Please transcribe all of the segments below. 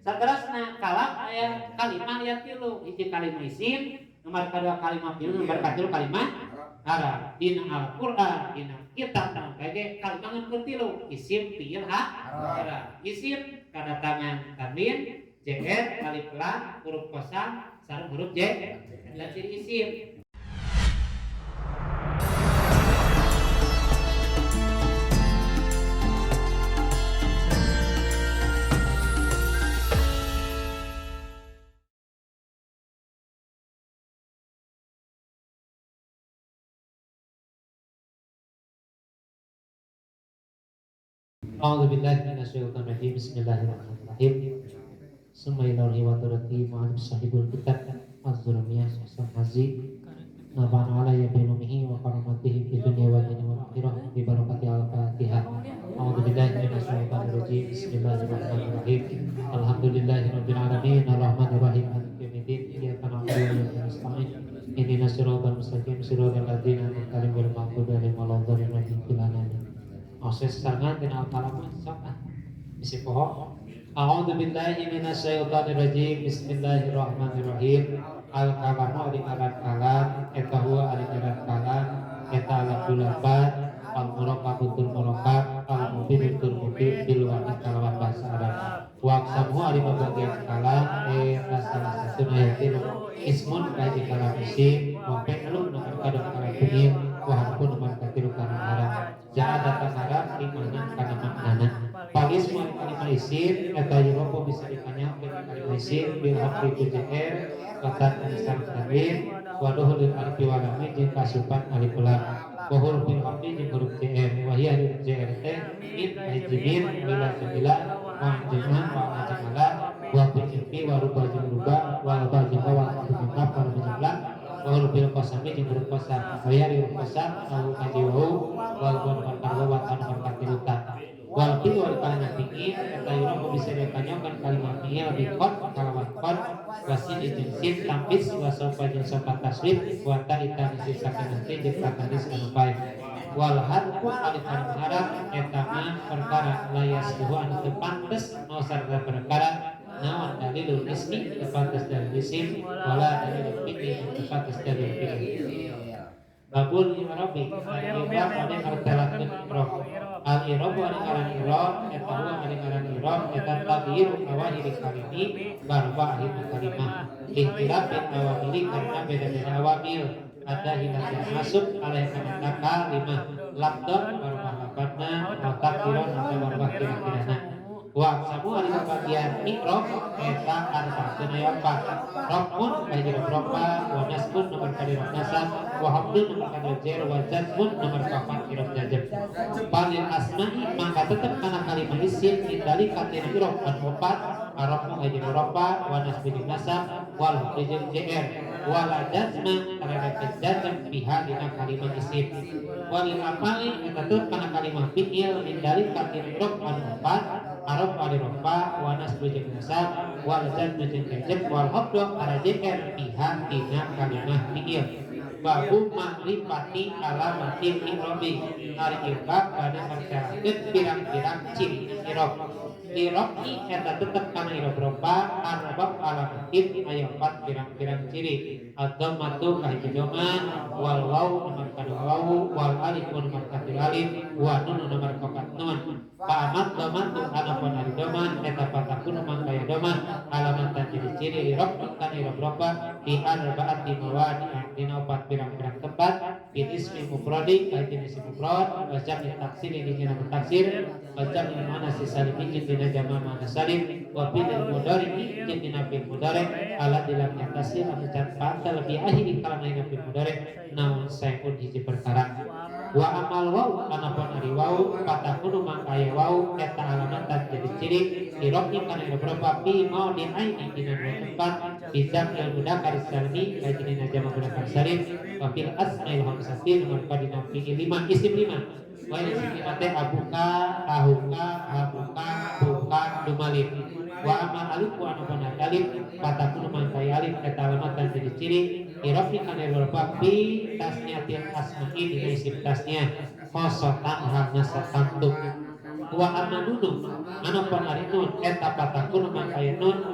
Saterusna kalam aya kalimah aya 3 hiji kalimah isim nomor kedua kalimah fi'il nomor katilu kalimah harap dina Al-Qur'an dina kitab dan kage kalimah ngan tilu isim fi'il harap isim kada tangan tanwin jr alif lam huruf kosam sareng huruf j dan ciri isim. A'udzubillahi minasyaitonirrajim. Bismillahirrahmanirrahim. Sumailauhi wa turati ma'alif sahibul kitab Az-Zurmiyah Sosam Hazi Nafa'an ala ya bilumihi wa karamatihi fi dunia wa dini wa akhirah bi barakati al-fatihah. A'udzubillahi minasyaitonirrajim. Bismillahirrahmanirrahim. Alhamdulillahi rabbil alamin arrahmanirrahim maliki yaumiddin iyyaka na'budu wa iyyaka nasta'in ihdinas siratal mustaqim siratal ladzina an'amta 'alaihim ghairil maghdubi 'alaihim waladdallin. Proses sangat dan al-kalam sangat isi pohon. A'udzu billahi minasyaitonir rajim. Bismillahirrahmanirrahim. Al-kalamu ari ngaran kalam eta huwa ari ngaran kalam eta lafzul lafaz al-murakabatul murakab al-mubinul mubin bil waqi kalawan bahasa Arab. Wa aqsamu ari bagian kalam eta salah satu ayatin ismun kaji kalam isim wa fi'lun nomor kadang kalam fi'il wa harfun nomor katilu kalam Arab. Jangan datang Arab dimana karena maknana. Pagi semua kalimah isim eta yuropo bisa ditanyakan kalimah isim bil harfi jr kata tulisan tanwin wa duhulil alif wal lam jeung kasupan alif lam wa hurufil harfi jeung huruf jr wa hiya huruf jr teh in ajmin bila bila wa jama wa jamala wa fi wa ruba jeung ruba wa ba jeung wa jeung kaf wa jumlah wa hurufil qasami jeung huruf qasam wa hiya huruf qasam au kajiwu wal gon perkara wa kan perkatiluta wal fi'il wal kana fi'il eta yurang bisa ditanyakan kalimat fi'il bi qad kalimat qad wasin jeung sin tampis wa sofa jeung sofa tasrif wa ta itan sisakeun nanti jeung katanis anu bae wal harfu alif harf eta mah perkara layas duhu anu teu pantes no sarta perkara naon dalilul ismi teu pantes dalil isim wala dalilul fi'il teu pantes dalil fi'il. Babul i'rabi al-i'rab ane artalakeun i'rab al-i'rab ane ngaran i'rab eta huwa ane ngaran i'rab eta taghyir awahir kalimi barba akhir kalimah ihtirab bin awamili karena beda-beda awamil ada hilang masuk alih kana kalimah lafdon barba lafadna wa takdiran atau barba kira-kirana wa samu ari bagian i'rab eta arba'atun ayat rafun kahiji rafa wa nasbun nomor kali nasab wa hamdun nomor kali jar wa jazmun nomor kapan i'rab jazm palil asma'i maka tetep kana kalimah isim indali katina i'rab an opat arafu kahiji rafa wa nasbun nasab wal hamdun jr wala jazma terhadap jazm biha dina kalimah isim walil amali eta tetep kana kalimah fi'il indali katina i'rab an opat arab alirofa wa nasbu jeung nasab wal jazm jeung jazm wal habdu arajir biha dina kalimah fi'il babu makrifati alamatin i'rabi ari irab pada marcakeun pirang-pirang ciri i'rab i'rab eta tetep kana i'rab roba arbab alamatin aya 4 pirang-pirang ciri ad-dhammatu kahiji dhamma wal waw nomor kadua waw wal alif nomor kadua alif wa nun nomor kapat nun paamat dhamatu anapun ari dhamma eta patakun mangkaya dhamma alamatan ciri-ciri i'rab kana i'rab roba di arba'ati mawadi dina 4 pirang-pirang tempat bil ismi mufradi kahiji isim mufrad wa jam'i taksir dina taksir wa jam'i muannas salim dina jama' muannas salim wa bil mudhari dina bil mudhari ala dilam yatasi anu can lebih akhir kalana bil mudhari naon saipun hiji perkara wa amal waw anapun ari waw patakun mangkaya waw eta alamatan ciri-ciri i'rab kana i'rab roba fi maudi aini dina tempat bijak il mudzakkar salimi kahiji dina jama' mudzakkar salim wa fil asmail khamsati nomor kadina fi'il 5 isim 5 wa isim 5 teh abuka ahuka abuka buka dumalin wa amal alif wa anapun alif patakun mangkaya alif eta alamatan ciri-ciri i'rab kana i'rab fi tasniyatil asma'i dina isim tasniyah khosotan hanya satantu wa amanunu anapun ari nun eta patakun mangkaya nun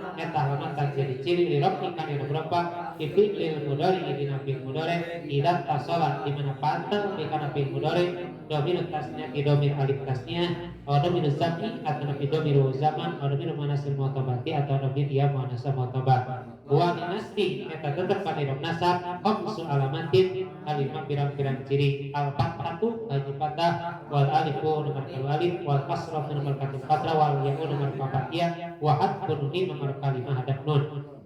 ciri li rabbi kana beberapa fi'il lil mudhari dina fi'il mudhari idza tasala di mana pantel bi kana fi'il mudhari domir tasnya di domir alif tasnya atau domir zati atau domir zaman atau domir manasil mutabati atau domir ia manasa mutabat wa dinasti eta tetep kana irob nasab khamsu alamatin alima pirang-pirang ciri al fathatu haji fathah wal alifu nomor kali alif wal kasrah nomor kali kasrah wal ya'u nomor fathah wa hadfun nomor kalimah hadap nun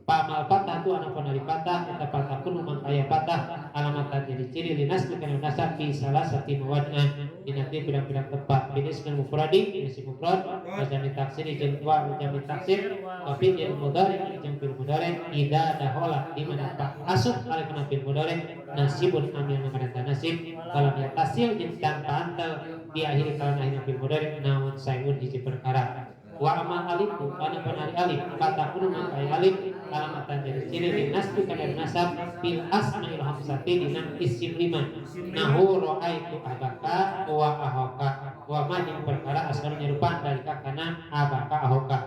pamal patah tu anak penari patah kita patah pun mengkaya patah alamat jadi ciri linas bukan nasab di salah satu mawadna di nanti bidang-bidang tempat binis dengan mufradi binis mufrad wajami taksir jeung wa wajami taksir tapi yang mudhari jeung fil mudhari idza dahola di mana pak asuk alif fil mudhari nasibun amil memerintah nasib kalau dia tasil jeung tanpa antel di akhir kalau akhir fil mudhari namun sayun hiji perkara wa amal alifu ana penari alif kata kuno mangkai alif alamatan jadi ciri dinas bukan dari nasab fil asmail hamsati dina isim lima nahu ra'aitu abaka wa ahoka wa ma yang perkara asal nyerupa dari kakana abaka ahoka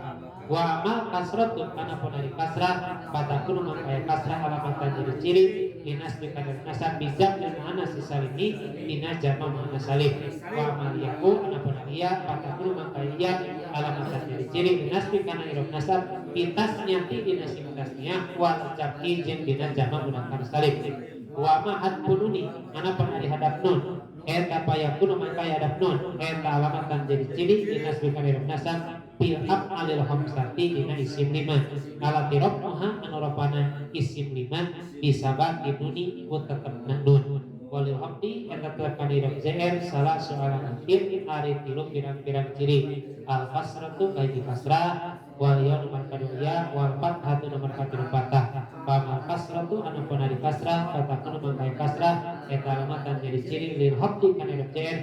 wa amal kasratu ana penari kasrah kata kuno mangkai kasrah alamatan jadi ciri dinas bukan dari nasab bisa dan mana sisalimi dina jama mana salih wa amal yaku ana penari ya kata kuno mangkai ya alamatan jadi ciri nasbi kana irob nasab pitasnya ti dinasib tasnya wal jam'i jeung dina jama gunakan salib wa ma hadpununi mana pernah dihadap nun eta payakun maka hadap nun eta alamatan jadi ciri dinasbi kana irob nasab fil af'alil khamsati dina isim lima ala tirabha anuropana isim lima disabab ibuni ku tetep nun walil hamdi eta tekan irob zr salah soalan akhir ari tilu pirang-pirang ciri al kasratu kaji kasrah wal ya nomor kadua wal fathatu nomor katilu patah pamal kasratu anu penari kasrah katakan nomor kai kasrah eta alamatan jadi ciri lil hamdi kana irob zr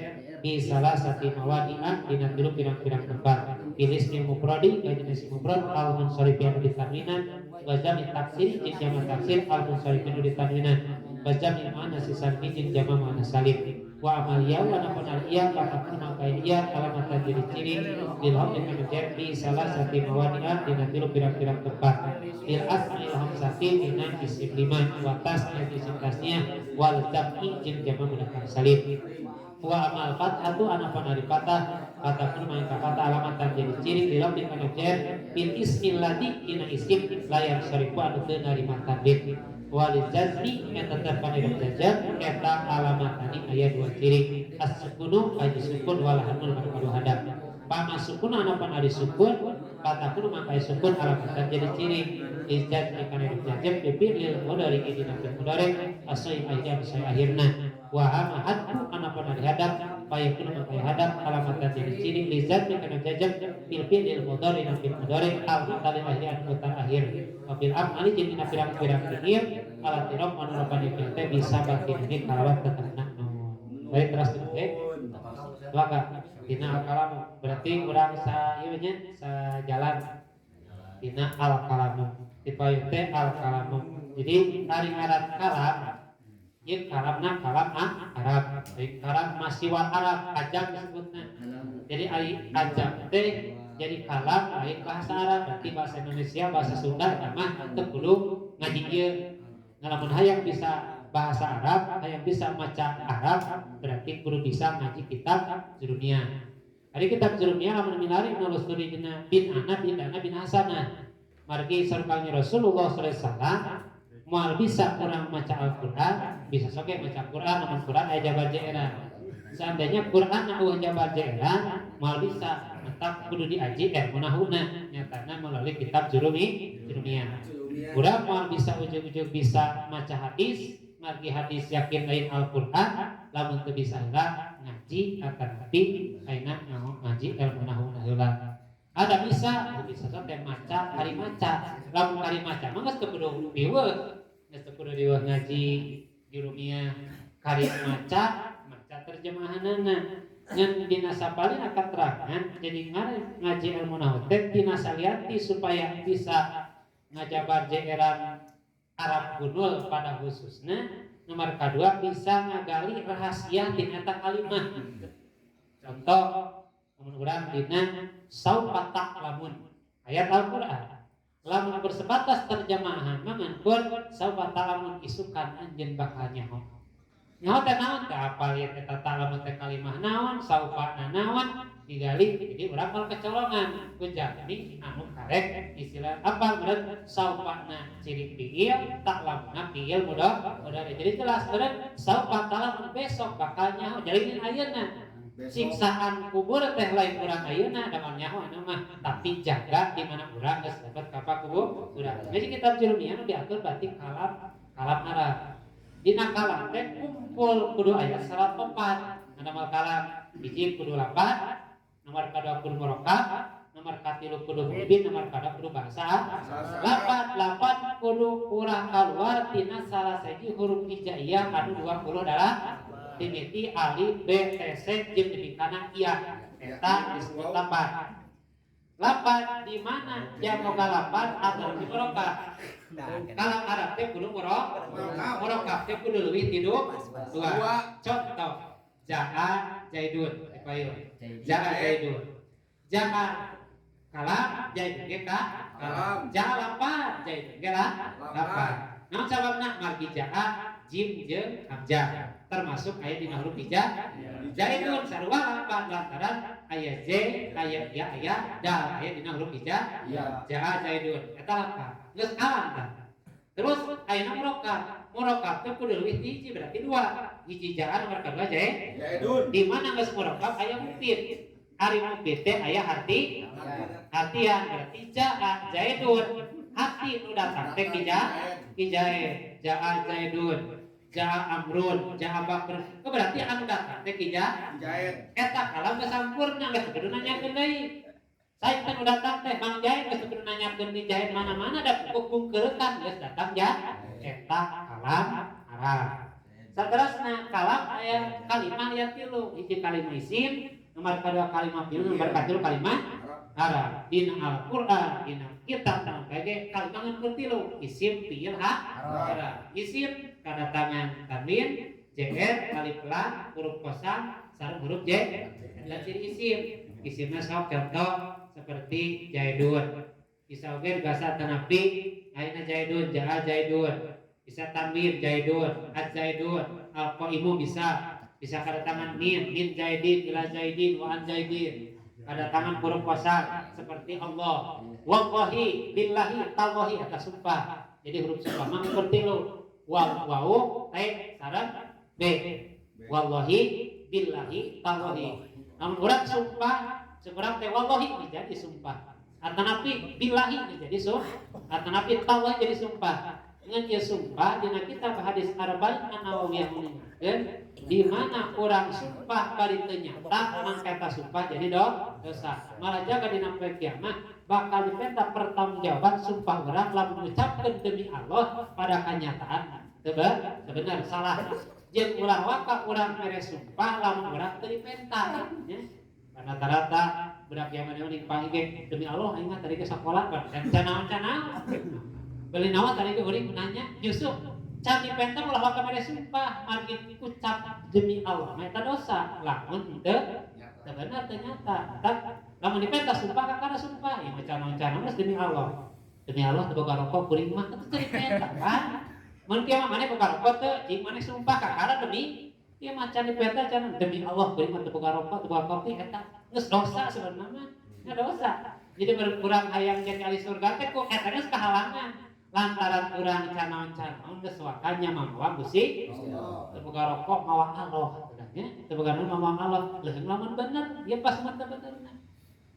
di salah satu mawadi'ah dina tilu pirang-pirang tempat ilis ni mufradi kaji nasi mufrad al munsharifiyah di tanwinan wa jami taksir jeung jama taksir al munsharifiyah di tanwinan bajam mana sisa jeung jama mana salib wa amalia wa napanal iya katakan mangkai iya alamatan jadi ciri lil hamdi kana jadi salah satu mawadi'ah dina tilu pirang-pirang tempat lil asmail hamsati dina isim lima wa tasnya isim tasnya wal jam'i jeung jama mudzakkar salib wa amal fathatu ana panari patah katakan mangka kata alamatan jadi ciri lil hamdi kana jadi bil ismil ladzi dina isim layar syarifu anu teu narima tadbir walil jazmi eta terkan irob jazam eta alamatani aya dua ciri as-sukunu aji sukun wal hamul kadu hadap pamasukun ana panari sukun katakan mangka sukun alamatan jadi ciri izat kana irob jazam bibir lil mudhari dina fil mudhari asai aja asai akhirna wa hama hadku ana panari hadap payakun mangka hadap alamatan jadi ciri izat kana jazam bil fi'il mudhari dina fil mudhari al mutali akhir mutar akhir wabil amali jeung dina pirang-pirang akhir alat tirab manurapan teh bisa batin ini kalawat keterangan baik terus teh maka dina al-kalam berarti urang sa ieu nya sa jalan dina al-kalam dipayeuh teh al-kalam jadi ari ngaran kalam ieu kalamna kalam Arab baik kalam masih wal Arab ajam disebutna jadi ari ajam teh jadi kalam lain bahasa Arab berarti bahasa Indonesia bahasa Sunda mah teu kudu ngaji ieu ngalamun hayang bisa bahasa Arab, hayang bisa maca Arab, berarti kudu bisa ngaji kitab Jurumiyah. Ari kitab Jurumiyah lamun milari nulis tuluy dina bin Ana bin Hasanah. Margi sareng Rasulullah sallallahu alaihi wasallam moal bisa urang maca Al-Qur'an, bisa soge maca Qur'an namun Qur'an aya jabar jeeran. Seandainya Qur'an aya jabar jeeran, moal bisa tetap kudu diaji ilmu nahuna nyatana melalui kitab Jurumiyah. Urang moal bisa ujug-ujug bisa maca hadis, margi hadis yakin lain Al-Qur'an, lamun teu bisa heula ngaji akan hati ayeuna ngaji ilmu nahuna heula. Ada bisa teh maca hari maca, lamun hari maca mah geus teu kudu diweuh, geus teu kudu diweuh ngaji Jurumiyah, hari maca terjemahanana. Ngan dina sapalin akan terangan jadi ngaji ilmu nahwu teh dina salianti supaya bisa ngajabar jeeran Arab Gunul pada khususnya nomor kedua bisa ngagali rahasia dina eta kalimah. Contoh urang dina saupata lamun ayat Al-Qur'an lamun lamun bersebatas terjemahan mangan sauba talamun isukan anjeun bakal nyaho. Nyaho teh naon teh apal ieu eta talamun teh kalimah naon, saupana naon, digali jadi urang kalau kecolongan ku jami anu karek istilah apal meureun saupana ciri fiil taklamna fiil mudhari. Jadi jelas meureun saupa talamun besok bakal nyaho jalin ayeuna. Siksaan kubur teh lain urang ayeuna da nyaho anu mah tapi jaga di mana urang geus dapat ka kubur urang. Jadi kitab Jurumiyah anu diatur berarti kalam Arab. Dina kalam teh kumpul kudu aya salat 4. Nomor kalam hiji kudu lapan, nomor kedua kudu murokkab, nomor katilu kudu mubin, nomor kada kudu bahasa. Lapan kudu kurang keluar tina salah siji huruf hijaiyah anu 20 darah. Timiti alif b t c jeung dipikana iya eta disebut lapan. Lapan di mana yang boga lapan atau di murokkab. Kalau Arab teh kudu murokkab teh kudu leuwih ti 2. Contoh jaa Zaidun payu. Jaa Zaidun. Jaa kalam Zaidun ge kalam. Jaa lapan Zaidun ge lapan. Naon sababna margi jaa jim jeung hamzah. Termasuk aya dina huruf hija. Zaidun sarua lapan lantaran aya z, aya ya, aya dal, aya dina huruf hija. Jaa Zaidun eta lapan. Geus alam tah. Terus ayeuna murokkab teh kudu leuwih ti hiji berarti 2. Hiji jaa nomor kedua Zaidun. Di mana geus murokkab aya mufid. Ari mufid teh aya artian berarti jaa Zaidun. Hati nu datang teh kijae. Jaa Zaidun. Jaa Amrun, Jaa Bakr. Berarti anu datang teh kijae. Eta kalam geus sampurna geus kudu nanyakeun deui. Sae teh nu datang teh Mang Jaid geus kudu nanyakeun di Jaid mana-mana da bungkeurekan geus datang ja. Eta kalam Arab. Saterusna kalam aya kalimah aya 3. Hiji kalimah isim, nomor kedua kalimah fi'il, nomor katilu kalimah Arab. Dina Al-Qur'an, dina kitab tang kage kalimah ngan 3. Isim fi'il Arab. Isim kadatangan tanwin, jr, alif lam, huruf kosam, sareng huruf j. Dan ciri isim. Isimna sok contoh seperti Zaidun. Bisa oge bahasa tanapi, ayeuna Zaidun, jaa Zaidun. Bisa tanwin Zaidun, az-Zaidun, al-qaimu bisa kadatangan min Zaidin, ila Zaidin, wa an Zaidin. Kadatangan huruf kosam seperti Allah. Wallahi, billahi, tallahi eta sumpah. Jadi huruf sumpah mah seperti lu. Wau sareng b. Wallahi, billahi, tallahi. Namun urang sumpah, seberang teh wallahi jadi sumpah. Atanapi billahi jadi sumpah. Atanapi tallahi jadi sumpah. Ngan ieu sumpah dina kitab hadis Arba'in An-Nawawiyah menyebutkeun di mana orang sumpah bari teu nyata mangka eta sumpah jadi dosa. Malah jaga dina poe kiamat bakal dipenta pertanggungjawaban sumpah urang lamun ngucapkeun demi Allah pada kenyataan teu bener salah. Jeung ulah waka urang mere sumpah lamun urang teu dipenta nya. Rata-rata budak zaman now dipanggil demi Allah aing mah tadi ke sakola can naon-naon. Beli naon tadi ke urang nanya Yusuf can dipenta ulah waka mere sumpah margi ucap demi Allah mah eta dosa. Lamun teu bener ternyata lamun dipenta sumpah kakana sumpah ieu can naon-naon demi Allah. Demi Allah teu boga rokok kuring mah teu dipenta kan. Mun kieu mah maneh boga rokok teu jeung maneh sumpah kakana demi ieu mah can dipenta can demi Allah kuring mah teu boga rokok teu boga kopi eta geus dosa sebenarnya mah. Nya dosa. Jadi berkurang hayang jadi ahli surga teh ku eta geus kahalangan. Lantaran urang can naon-naon geus wakanya mamawa Gusti Allah. Teu boga rokok mawa Allah nya. Teu boga naon mawa Allah. Leuheung lamun bener, ieu pas mah teu benerna.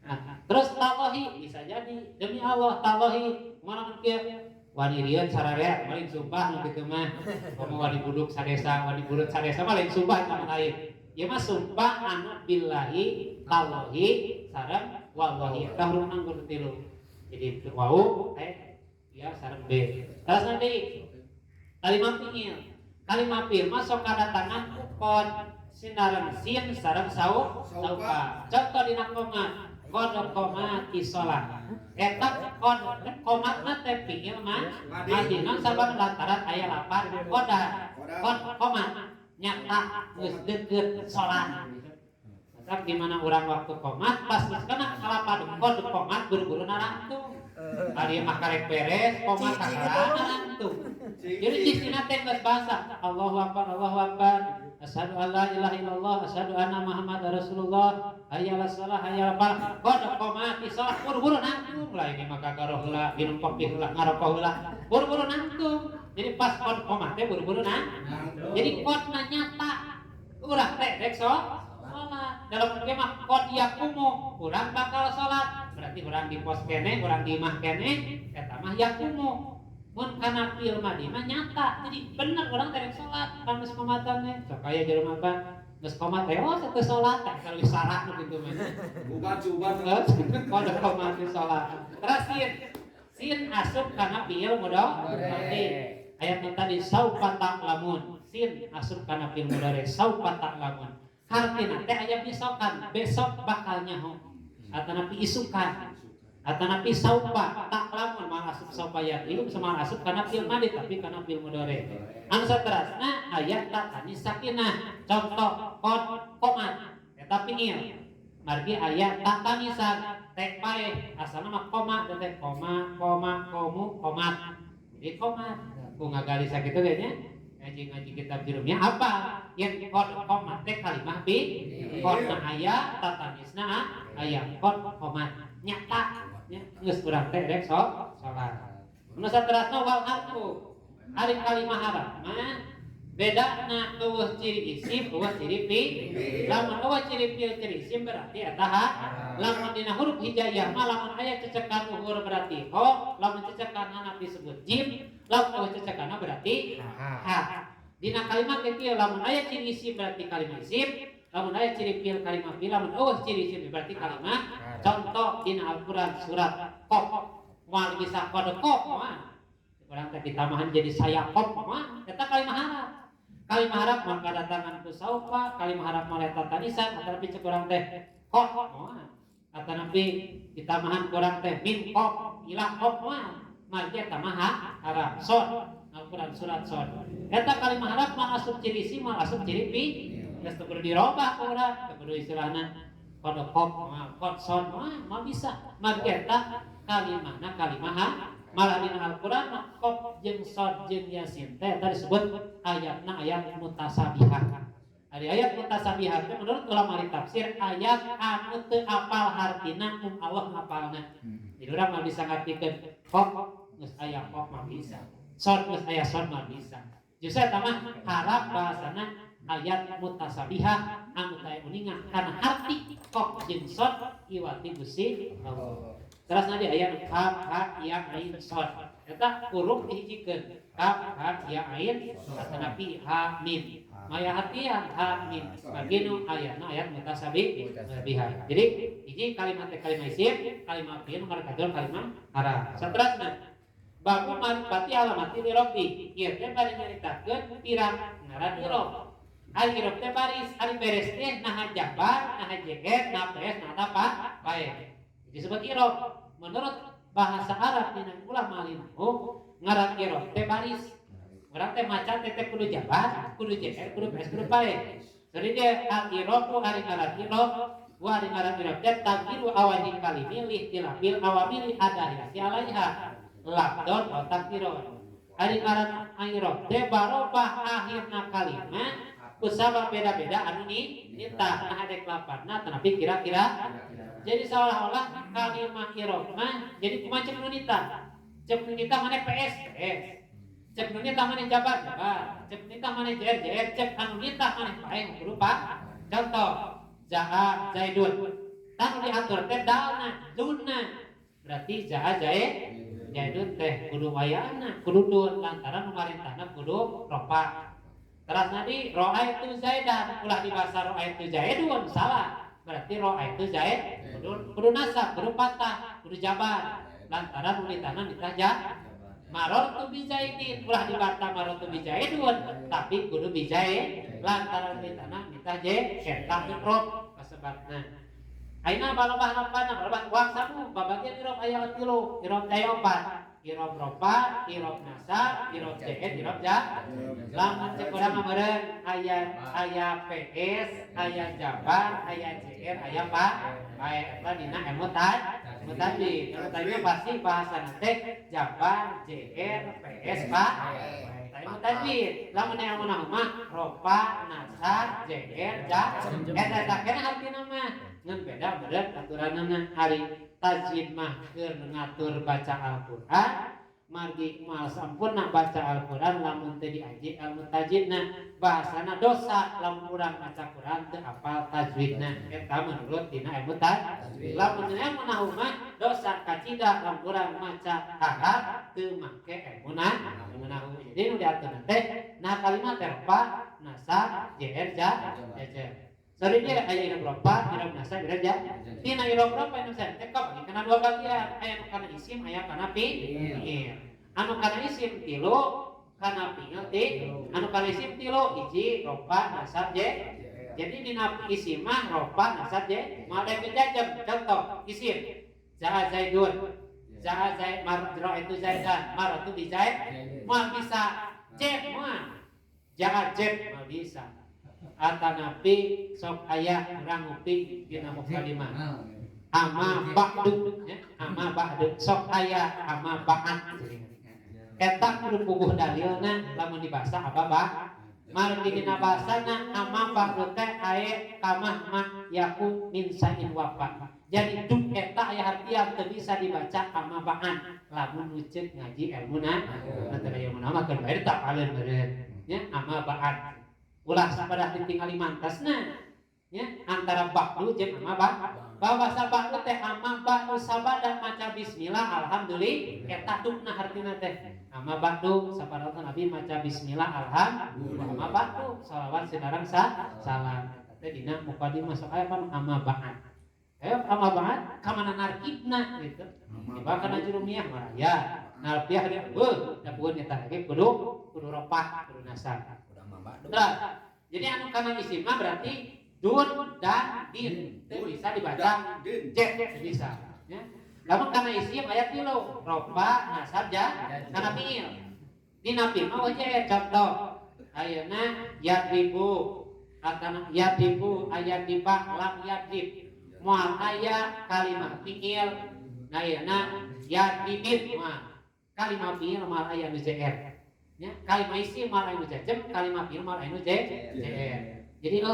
Nah, terus tallahi bisa jadi demi Allah tallahi kumaha mun kieu wani rieun sararea lain sumpah nu kitu mah komo wani buduk sadesa wani buduk sadesa mah lain sumpah eta lain. Ieu mah sumpah anu billahi tallahi sareng wallahi eta huruf anggur 3. Jadi wau ya sareng b. Terus deui kalimah fi'il. Kalimah fi'il mah sok kadatangan ukon sinaran sin sareng saupa. Contoh dina qomat qad qomati shalah. Eta qad qomatna teh fi'il mah madina sabab lantaran aya lapan qad qomat nyata geus deukeut salat. Masak di mana urang waktu qomat pas kana kalapan qad qomat buru-buru narangtung. Ari mah karek beres, koma kakara tuh. Jadi cisina teh geus basa. Allahu Akbar, Allahu Akbar. Asyhadu an la ilaha illallah, asyhadu anna Muhammadar Rasulullah. Hayya 'alas shalah, hayya 'alal falah. Kodok koma ti salat buru-buru nangtung. Lah ini mah kagaroh heula, minum kopi heula, ngarokok heula. Buru-buru nangtung. Jadi pas kod koma teh buru-buru nangtung. Jadi kodna nyata. Urang teh rek salat. Dalam kemah kod yakumu, urang bakal salat. Berarti urang di pos kene, urang di imah kene, eta mah yakumu. Mun kana fil madi mah nyata. Jadi bener urang teh salat, kan geus komatane. Sok aya jelema mah geus komat teh oh teu salat, teh kalau syarat kitu mah. Bukan cuban Kod komat di salat. Terus sin asup kana fil mudhari. Ayat tadi saufa ta'lamun. Sin asup kana fil mudhari saufa ta'lamun. Hartina teh aya misalkan besok bakal nyaho atanapi isukan atanapi saupa tak lamun mah asup saupa ya itu bisa mah asup kana fil madi tapi kana fil mudhari anu saterasna ayat tatani sakinah contoh kod komat eta pingil margi ayat tatani sak teh pae asalna mah koma teh koma komu komat jadi komat ku ngagali sakitu ge nya ngaji kitab jurumnya apa yang kod komat teh kalimah bi kod na aya tatanisna aya kod komat nyata geus urang teh rek sok salat nu saterasna wal harfu ari kalimah harap mah bedana eueuh ciri isim eueuh ciri fi'il lamun eueuh ciri fi'il ciri isim berarti eta lamun dina huruf hijaiyah mah lamun aya cecekan uhur berarti ho lamun cecekan hana disebut jim lamun eueuh cecekanna berarti ha dina kalimat kieu lamun aya ciri isim berarti kalimat isim lamun aya ciri fi'il kalimat fi'il lamun eueuh ciri isim berarti kalimat contoh dina Al-Qur'an surat Qaf moal bisa kode Qaf mah urang teh ditamahan jadi saya Qaf mah eta kalimat harap kalimah harap mah kadatangan ku saufa kalimah harap mah eta tanisan atanapi cek urang teh Qaf mah atanapi ditamahan kurang teh min Qaf ila Qaf mah margi eta mah harap sod Al-Qur'an surat sod eta kalimah harap mah asup ciri isim mah asup ciri fi geus teu kudu dirobah ku urang teu kudu istilahna kode Qaf mah kod sod mah bisa margi eta kalimahna kalimah malah dina Al-Qur'an Qaf jeung Shad jeung Yasin teh tadi disebut ayatna ayat mutasabihah. Ari ayat mutasabihah teh menurut ulama tafsir ayat anu teu apal hartina mung Allah ngapalna. Jadi urang mah bisa ngartikeun Qaf geus aya Qaf mah bisa. Shad geus aya Shad mah bisa. Justru eta mah harap bahasana ayat mutasabihah anu teh uningan kana arti Qaf jeung Shad iwati Gusti Allah. Terus nanti ayat kaf ha ya ain shad eta huruf dihijikeun kaf ha ya ain atanapi ha mim maya hatian ha mim baginu ayatna ayat mutasabihah jadi hiji kalimat kalimat isim kalimat fi'il markadul kalimat harap saterasna babu marifati alamati li rabbi ieu teh bari nyaritakeun pirang ngaran irob ari irob teh baris ari beres teh nah jabar nah jeger nah beres nah apa bae disebut irob menurut bahasa Arab dina ulama linahu ngaran irob teh baris urang teh maca teh kudu jabar kudu jeger kudu beres kudu bae jadi dia al irob ari ngaran irob wa ari ngaran irob teh tagiru awali kalimi lihtilabil awamil adahiyati alaiha labdon wa takdirun ari ngaran irob teh barobah akhirna kalimat kusabab beda-beda anu nita nah adek laparna tanapi kira-kira jadi seolah-olah kalimat irob mah jadi kumaha cek nunita cek nunita mana PS cek nunita mana jabar cek nunita mana JR cek anu nita mana pae berupa contoh jaa zaidun tanu diatur teh dalna dunna berarti jaa zaidun teh kudu wayana kudu dun lantaran numarintahna kudu ropa. Terus nanti roa itu zaidan, ulah dibahasa roa itu zaidun salah. Berarti roa itu zaid, kudu nasab, kudu patah, kudu jabar. Lantaran ulitana nitaja maror tu bizaidin, ulah dibahasa maror tu bizaidun, tapi kudu bizaid. Lantaran ulitana nitaja etah irob kasebabna. Aina balobah lampana, balobah uang sabu, babagian irob aya 3, irob aya 4. Irob ropa, irob nasa, irob jeket, irob ja. Lamun cek urang meureun aya PS, aya jabar, aya JR, aya pa. Bae eta dina ilmu Tajwid. Ilmu tajwid pasti bahasa nanti Jabar, JR, PS, Pak. Ilmu tajwid. Lamun ilmu mah ropa, nasar, JR, ja. Eta kena artina mah ngan beda berat aturanana hari tajwid mah keur ngatur baca Al-Qur'an. Margi mal sampurna baca Al-Qur'an lamun teu diaji ilmu tajwidna bahasana dosa lamun urang maca Qur'an teu apal tajwidna eta menurut dina ilmu tajwid. Lamun ilmu nahwu mah dosa kacida lamun urang maca Arab teu make ilmu nahwu. Jadi nu diatur teh nah kalimat terpa nasa jer ja jajar. Sorry dia aya ira berapa ira nasa ira ja. Tina ira berapa anu saya teh bagi kana dua bagian aya kana isim aya kana fi'il. Anu kana isim tilu kana fi'il anu kana isim tilu hiji ropa nasab je. Jadi dina isim mah ropa nasab je male kejajem contoh isim za zaidun za zaid marjro itu zaidan mar itu di zaid mal bisa je mah jangan je mal bisa atanapi sok aya urang ngupi dina mukadimah ama ba'du ya ama ba'du sok aya ama ba'an eta kudu puguh dalilna lamun dibasa apa ba mar dina basana ama ba'du teh aya kamah mah yaku min sa'in wafa jadi duk eta aya hartian teu bisa dibaca ama ba'an lamun nuceuk ngaji ilmuna antara ilmu mah keur bae tak paleun meureun nya ama ba'an ulah sapada ditinggali mantasna ya antara ba'du jeung ama bahasa ba'du teh ama ba'du sabada maca bismillah alhamdulillah eta dukna hartina teh ama ba'du sapada Nabi maca bismillah alhamdulillah ama ba'du salawat sinarang salam teh dina mukadimah sok aya pan ama ba'an ama ba'an ka mana narkibna gitu tiba kana jurumiyah mah ya narpiah dia da pueun eta ge kudu ropah kudu nasab terus jadi anu kana isim mah berarti dun dan din itu bisa dibaca jet bisa ya. Lamun kana isim aya tilu roba nasab ja kana fiil dina fiil mah wae contoh ayeuna yadribu atana yadribu ayat diba lam yadrib moal aya kalimat fiil nah ayeuna yadribit mah kalimat fiil moal aya nu jr ya kalimat isim moal aya nu jajem kalimat fiil moal aya nu jr jadi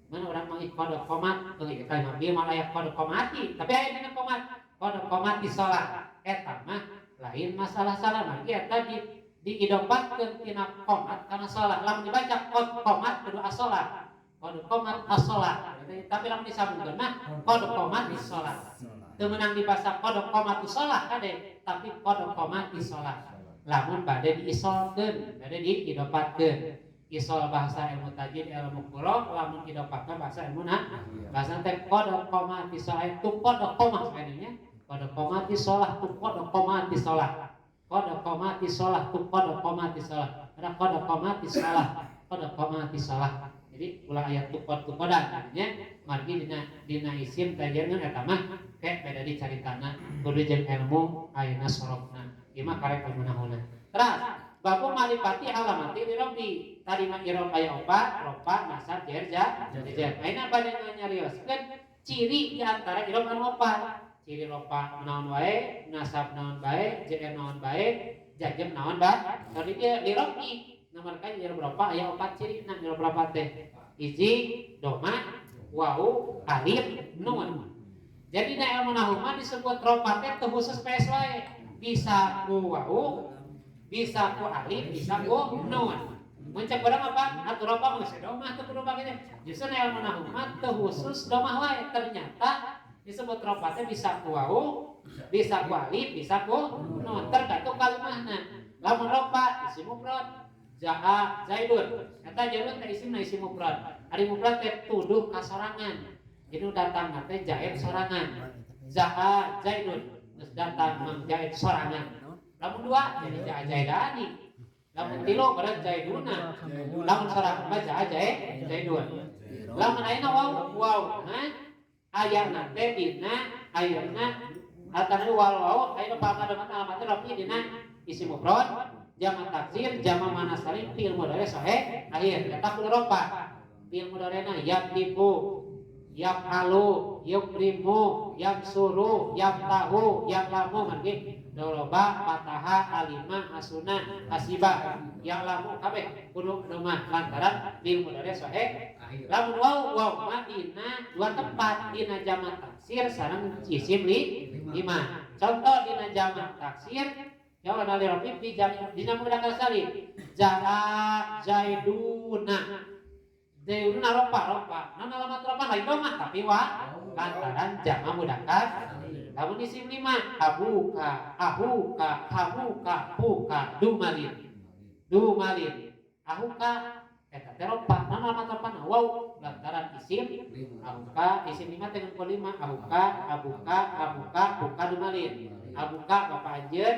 mana orang mengik kodok komat kalimat fiil moal aya kodok komati tapi aya dina komat kodok komati salat eta mah lain masalah salah lagi eta di idopatkeun tina komat kana salat lamun dibaca kodok komat kudu as-salat kodok komat as-salat tapi lamun disambungkeun mah kodok komat as-salat teu meunang dibasa kodok komat as-salat kade tapi kodok komat as-salat lamun bade diisolkeun bade diidopatkeun isol bahasa ilmu tajwid ilmu qur'an lamun idopatna bahasa ilmu bahasa teh kodok komat as-salat tu kodok komat kadinya kodok komat as-salat tu kodok komat as-salat kodok komat as-salat tu kodok komat as-salat ada kodok komat as-salat kodok komat as-salat jadi ulah ayat tu kodan artinya margi dina isim tajwid eta mah kayak beda dicaritana kudu jeung ilmu ayeuna sorokna ieu mah karek ilmu nahuna terus babu malipati alamati lirobi tadi mah irob aya opat ropa nasab jer ja ayeuna bade nyarioskeun ciri di antara irob anu opat ciri ropa naon wae nasab naon bae jer naon bae jajem naon bae tadi dia lirobi nomor kan irob ropa aya opat ciri na irob ropa teh hiji doma wau alif nun jadi na ilmu nahwu mah disebut ropa teh teu khusus PS wae bisa ku wau bisa ku alif bisa ku nun muncak barang apa atuh ropa mah geus doma teu kudu pake justru na ilmu nahwu mah teu khusus doma wae ternyata disebut ropa teh bisa ku wau bisa ku alif bisa ku nun tergantung kalimahna lamun ropa isim mufrad jaa zaidun eta zaidun teh isimna isim mufrad ari mufrad teh tuduh kasorangan jadi datang teh jaid sorangan jaa zaidun geus datang mang jaid sorangan lamun dua jadi jaa zaidani lamun tilu berarti zaiduna lamun sorangan mah jaa zaidun lamun ayeuna waw ayana teh dina ayeuna atana waw ayeuna pangadaman alamat rapi dina isim mufrad jamak taksir jamak manasarin fi'il mudhari sahih akhir eta kudu ropa fi'il mudhari'na yadribu yaf'alu, yukrimu, yaksuru, yaftahu, yaklamu mangke doroba, fataha, alima, asuna, hasiba, yaklamu kabeh kudu domah lantaran bil mudhari sahih. Lamun waw mah dina dua tempat dina jamak taksir sareng isim lima. Contoh dina jamak taksir ya nali rafi dina mudzakkar salim. Jaa zaiduna. Zaiduna ropa. Nana alamat ropa lain domah tapi lantaran jamak mudzakkar. Lamun isim lima abuka, hamuka, puka, dumalin. Ahuka eta teh ropa. Nana alamat ropa waw lantaran isim ahuka isim lima dengan kelima abuka, puka, dumalin. Abuka bapak anjeun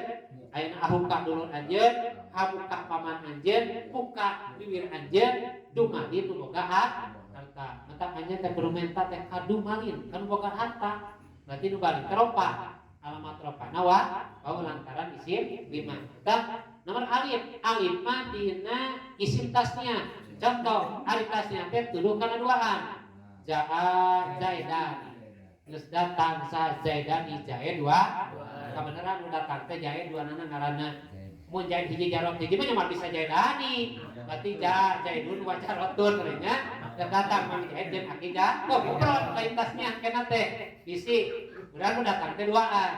ayeuna ahuka dulur anjeun, habuka paman anjeun, puka bibir anjeun, dumalin nu boga harta. Mata anjeun teh berumenta teh kadumalin kan boga harta. Berarti nu balik teropa. Alamat ropa nawa lantaran isim lima. Tah nomor alif mah dina isim tasnya. Contoh alif tasnya teh tuduh kana duaan. Jaa zaidan. Terus datang sa zaidan jae dua. Kebenaran udah tante jahit dua nana ngaranna mun jahit hiji jarot hiji mah nyaman bisa jahitani berarti jahitun wa jarotun merenya datang mami jahit jeung aki kok ngobrol lain tasnya kena teh bisi urang udah tante duaan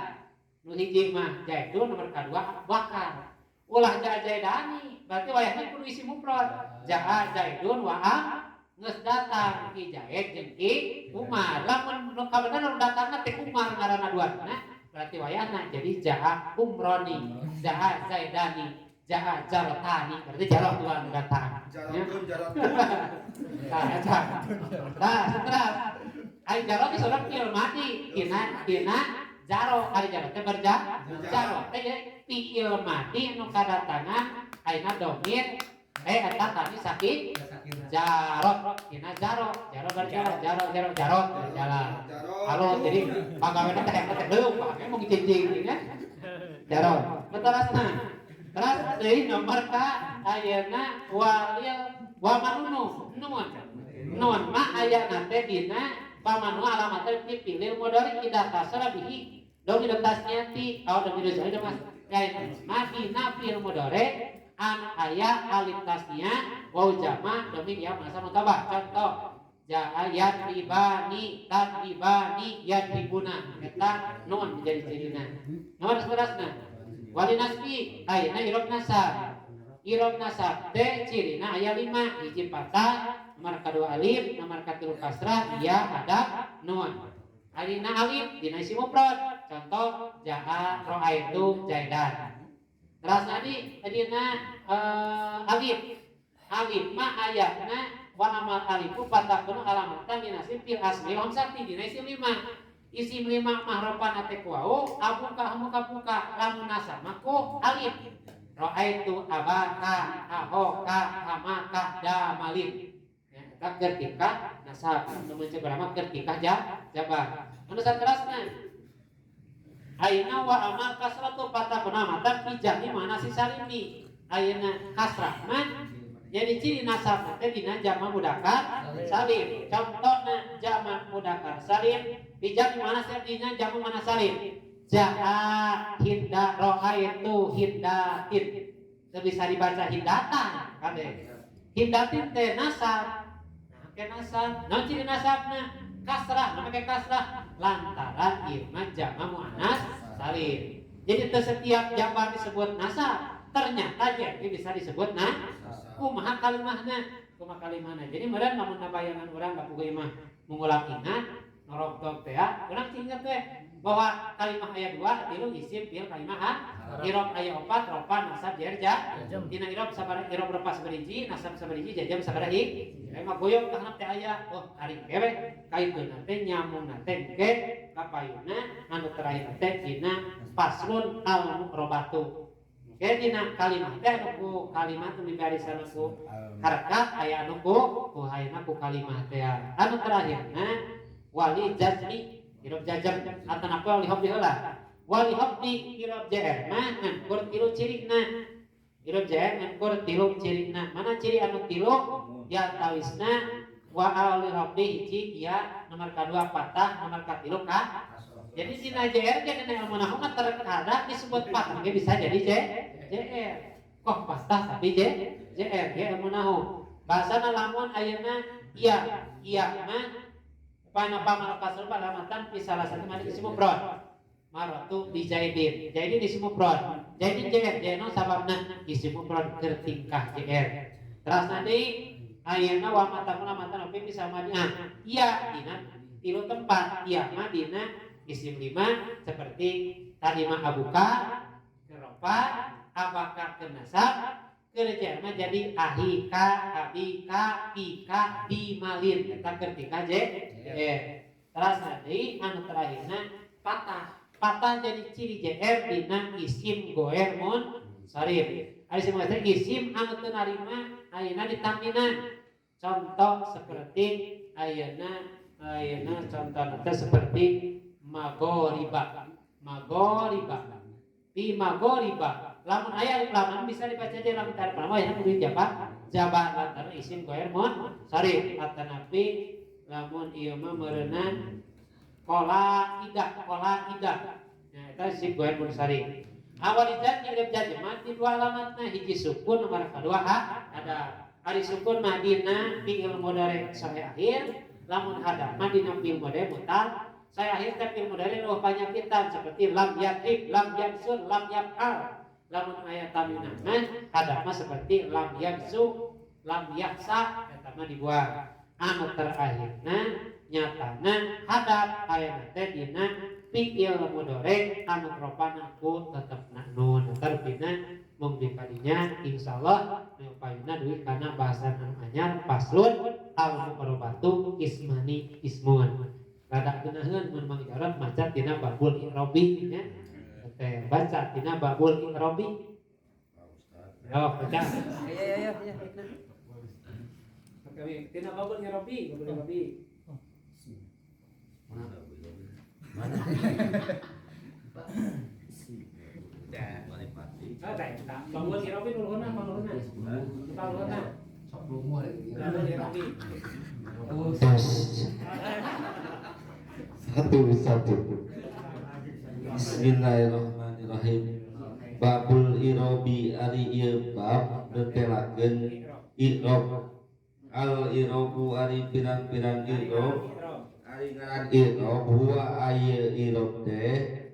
nu hiji mah jahitun nomor kadua bakar ulah jahitani berarti wayahna kudu isi mufrad jahitun wa geus datang ki jahit jeung ki umar lamun nu kabeneran datangna teh umar ngaranna duana berarti wayahna jadi jaha umroni, jaha zaidani, jaha jarotani, berarti jarot dua datang. Jarotun. Nah, setelah ai jarot surat fi'il madi, kina jaro ari jarot teh berja jarot teh fi'il madi nu kadatangan aina domir eta tadi sakit jarot kina jaro berjalan jarot berjalan halo jadi pagawena teh teh deuk pake mau ngicing ya jarot beterasna terus deui nomor ka ayeuna walil wa manunu nun ma ayana teh dina pamanu alamat teh pilih mudhari idza tasara bihi dong tasnya ti au dong jadi mas kain madina fil mudhari an aya alif tasnya waw jama domir ya masa mutabah. Contoh jaa yadribani tadribani yadribuna eta nun menjadi cirina. Nomor seterusnya wali nasbi ayeuna irob nasab teh cirina aya 5 hiji fathah nomor kadua alif nomor katilu kasrah ya ada nun. Alina alif dina isim mufrad. Contoh jaa ra'aitu zaidan. Terus tadi alif mah ayatna wa amal alifu fatakun alamatan dinasim fil asmi hamsati dina isim 5 isim 5 mah ropan ate kuau abuka hamuka puka lamun nasab maku alif ra'aitu abaka ahoka hamaka damalin ya ketika nasab temen seberapa ketika jabar anu saterasna ayeuna wa amal kasratu fatakun alamatan fi jami mana si salimi ayeuna kasrah mah jadi ciri nasab teh dina jamak mudzakkar salim. Contohna jamak mudzakkar salim di jamak mana dina jamak mana salim. Jaa hinda ra'aitu hindatin. Teu bisa dibaca hindatan kade. Hindatin teh nasab. Nah, ke nasab. Naon ciri nasabna? Kasrah, namanya kasrah lantaran ieu mah jamak muannas salim. Jadi teu setiap jamak disebut nasab. Ternyata jadi bisa disebut kumaha kalimahna jadi meureun lamun bayangan urang da puguh mah mengulang ingat norobdog teh urang ingat teh bahwa kalimah aya 2 tilu isim fi'il kalimah irob aya 4 ropa nasab jerja dina irob sabaraha irob ropa sabariji nasab sabariji jajam sabaraha mah goyong ka teh aya oh ari kewe kaituna teh nyamungna teh ke kapayuna anu terakhir teh dina faslun al muqrabatu. Dina kalimat teh anu kalimat nu dibarisan ku harakat aya anu ku hayna ku kalimat teh anu terakhirna wali jazmi irob jazam atana wali hobdi heula wali hobdi irob jr mah ngan tilu cirina irob jr ngan tilu cirina mana ciri anu tilu ya tawisna wa al rabbi hiji ya nomor kedua patah nomor katilu ka. Jadi dina JR jadi ilmu nahwu mah terkadang disebut patah ge bisa jadi JR. Kok patah tapi JR ge ilmu nahwu. Bahasana lamun ayeuna iya mah upana pamal kasr palamatan fi salah satu mari isim mufrad. Maratu bi Zaidin. Zaidin isim mufrad. Zaidin JR jeno sababna isim mufrad keur tingkah JR. Terus nanti ayeuna wa matakuna matan oke bisa madiah. Iya dina tilu tempat. Iya mah dina isim lima seperti tadi mah abuka keropa abaka kenasab kerja mah jadi ahika abika pika bimalin kita ketika terus nanti anu terakhirna patah jadi ciri JR dina isim goer mun sarif. Ari semuanya isim anu teu narima ayeuna ditaminan. Contoh seperti ayeuna contohna seperti magoriba. Di magoriba. Lamun aya lamun bisa dibaca aja lamun tarif nama ayeuna kudu jabat lantaran isim goer mun sarif atanapi lamun ieu mah meureunna kola ida. Nah, itu isim goer mun sarif. Awalizat nyirip jajemat di dua alamatna hiji sukun nomor kedua ada ari sukun madina fi'il mudhari sampai akhir lamun ada madina fi'il mudhari mutal saya akhir fi'il mudhari luwih panyakitan seperti lam yadrib lam yansur lam yaf'al lamun ayat tamina ada mah seperti lam yansu lam yaksa eta mah dibuang anu terakhirna nyatana hadap ayat teh dina fi'il mudhari anu rupana ku tetepna nun terbina mung dikadinya insyaallah upayuna duit kana bahasan anu anyar paslun al muqarrabatu ismani ismun rada geunaheun mun mangjaran maca tina babul i'rabi nya teh baca tina babul i'rabi yo baca iya kami tina babul i'rabi mana? Bangun Irobi nulhuna. Sok lumur Irobi. Satu. Bismillahirrahmanirrahim. Babul Irobi ari ieu bab netelakeun irob. Al irobu ari pirang-pirang irob. Ari ngaran irob huwa aya irob teh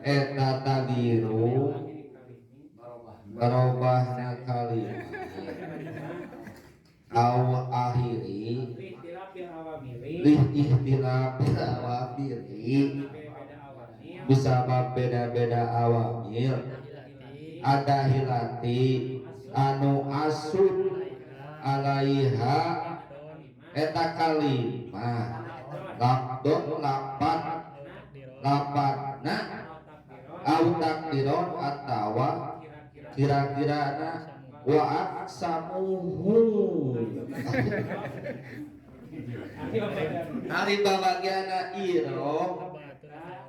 eta tagiru barobahna kalimah aw akhiri lih ihtilafil awamiri bisabab beda-beda awamir ada hilati anu asud alaiha eta kalimah lakdon lapatna au takdiron atawa kira-kirana wa aksamuhu ari babagiana irob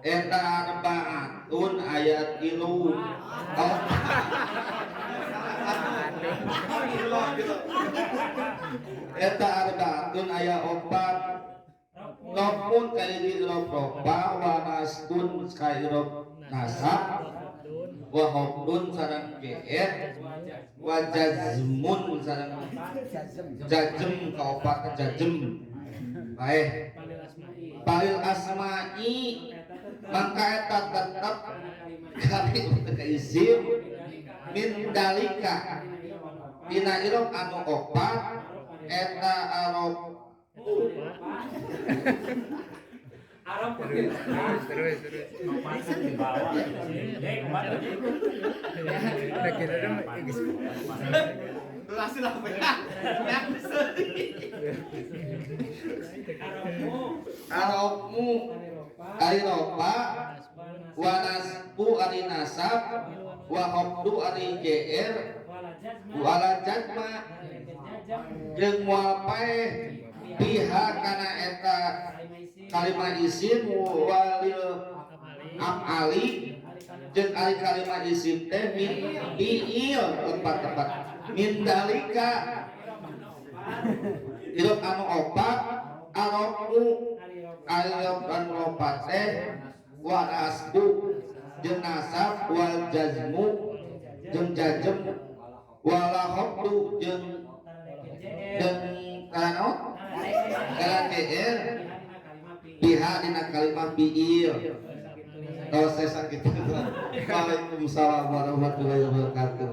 eta arbaatun ayat ilu eta arbaatun ayat opat nopun kairi irob roba wa naskun kairob nasab wa hobdun sarang GR wa jazmun sarang jajem kaopat jajem baik balil asma'i maka eta tetap kali untuk isim min dalika dina irob anu opat eta arob terus di bawah arokmu ari roba wa nasbu ari nasab wa hobdu ari JR wala jazma jeung moal paeh pihak kana eta kalimah isim walil amali jeung ari kalimah isim teh min fiil tempat min dalika hidup anu opat aromu ayam anu opat teh wa nasbu jeung nasab wal jazmu jeung jajem wala hobdu jeung kano kala GR biha dina kalimah fiil. Kalau saya sakit. Waalaikumsalam warahmatullahi wabarakatuh.